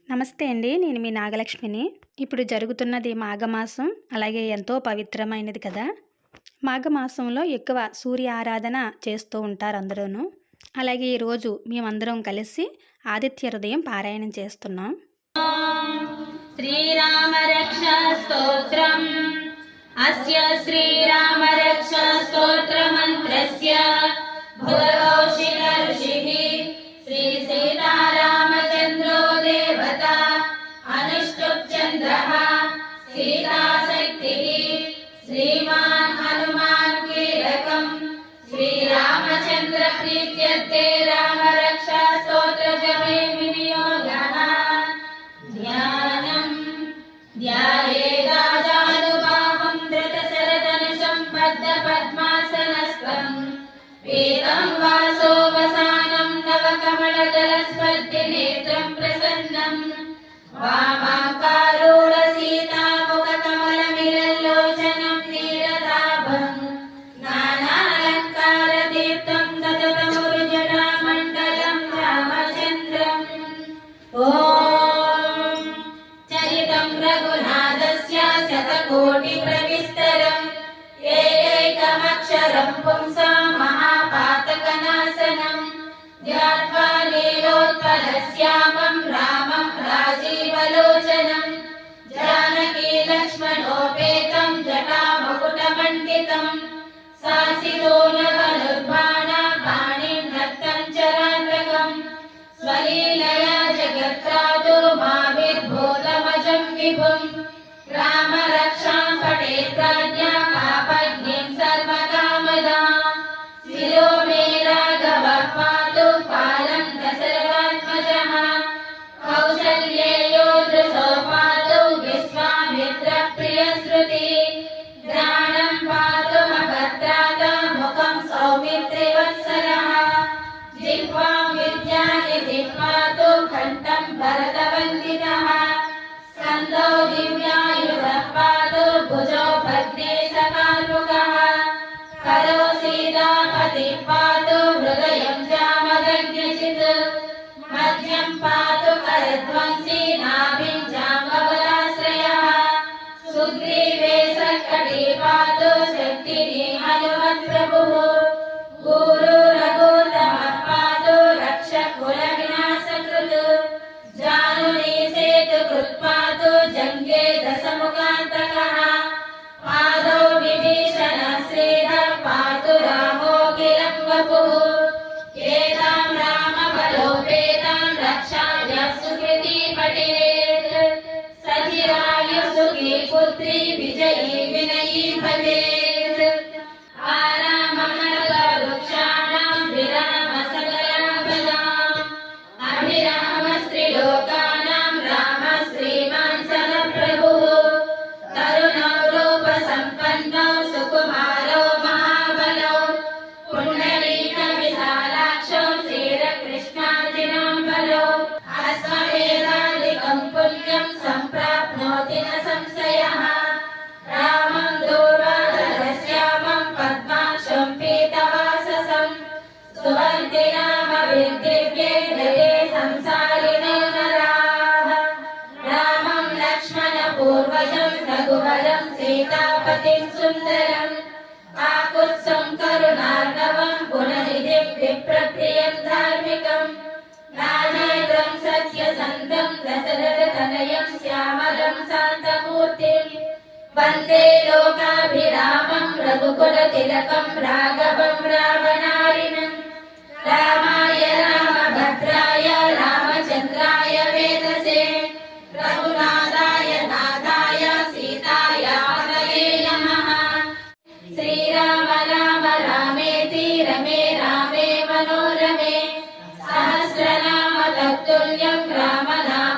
నమస్తే అండి. నేను మీ నాగలక్ష్మిని. ఇప్పుడు జరుగుతున్నది మాఘమాసం. అలాగే ఎంతో పవిత్రమైనది కదా! మాఘమాసంలో ఎక్కువ సూర్య ఆరాధన చేస్తూ ఉంటారు అందరూను. అలాగే ఈరోజు మేమందరం కలిసి ఆదిత్య హృదయం పారాయణం చేస్తున్నాం. శ్రీరామ రక్ష స్తోత్రం అస్య శ్రీరామ రక్ష స్తోత్ర మంత్రస్య భగవౌషిక ఋషిః శ్రీ సీతారామచంద్రో దేవతా అనుష్టుప్ చంద్రః సీతాశక్తిః శ్రీమాన్ హనుమాన్ కీలకం శ్రీరామచంద్ర ప్రీత్యర్థే రామ రక్ష స్తోత్ర జపే వినియోగః ध्यायेदाजानुबाहुं धृतशरधनुषं बद्धपद्मासनस्थं पीतं वासोपसानं नवकमलदलस्पर्धिनेत्रं प्रसन्नं वामाकारूढसीतामुखकमलमिलल्लोचनं नीरदाभं नानालङ्कारदीप्तं ददतमुरुजटामण्डलं रामचन्द्रम् रघुनाथस्य शतकोटिप्रविस्तरम् एकैकमक्षरं पुंसां महापातकनाशनं ध्यात्वा लीलोत्पलश्यामं रामं राजीवलोचनं जानकी लक्ष्मणोपेतं जटामुकुटमण्डितं सासितोनधनुर्बाणपाणिं नक्तं चरान्तकम् स्वलीलया जगत्त्रातो माविर्भूतमजं विभुं राम रक्षां पठेत् प्राज्ञा पापज्ञं सर्वकामदां शिरो मे राघवः पातु पालं दशरथात्मजः कौसल्येयो दृशो पातु विश्वामित्रप्रियश्रुति घ्राणं पातु मभद्राता मुखं सौमित्रिवत्सलः जिह्वां विद्यानिधिं पातु कण्ठं भरतवन्दितः स्कन्दौ दिव्यायुधः पातु भुजौ भग्ने सकार्मुकः करौ सीतापतिः पातु हृदयं जामदग्न्यजित् मध्यं पातु करध्वंसी नाभिं जाम्बवदाश्रयः सुग्रीवे सकटे पातु शक्तिः हनुमत्प्रभुः गुरु रघुत्तमः पातु रक्षकुलविनाशकृत् जानुनी सेतुकृत् पातु जङ्गे दशमुखान्तकः पादौ विभीषणः श्रीधरः पातु रामोऽखिलं वपुः एतां रामबलोपेतां रक्षाभ्यः सुकृती पठेत् सचिरायुः सुखी पुत्री विजयी विनयी भवेत् आराममनलवृक्षाणां विरामसकलाभदाम् अभिरामस्त्रिलोकानां रामः श्रीमान् सनप्रभुः तरुणौ रूपसम्पन्नौ सुकुमारौ महाबलौ पुण्डरीकविशालाक्षौ श्रीरकृष्णार्जुनाम्बरौ अश्वमेधादिकं पुण्यं सम्प्राप्नोति न संशयः रामं दूर्वाधरश्यामं पद्माक्षं पीतवाससं सुवर्धिनामभिर्दिव्ये हृदे संसारिणो नराः रामं लक्ष्मणपूर्वजं रघुवरं सीतापतिं सुन्दरं काकुत्स्थं करुणार्णवं गुणनिधिं विप्रप्रियं धार्मिकं नानेन्द्रं सत्यसन्धं दशरथतनयं श्यामलं शान्तमूर्तिं वन्दे लोकाभिरामं रघुकुलतिलकं राघवं रावणारिणं रामाय रामभद्राय रामचन्द्राय वेदसे रघुनाथाय नाथाय सीतायापतये नमः श्रीराम राम रामेति रमे रामे मनोरमे सहस्रनाम तत्तुल्यं रामनाम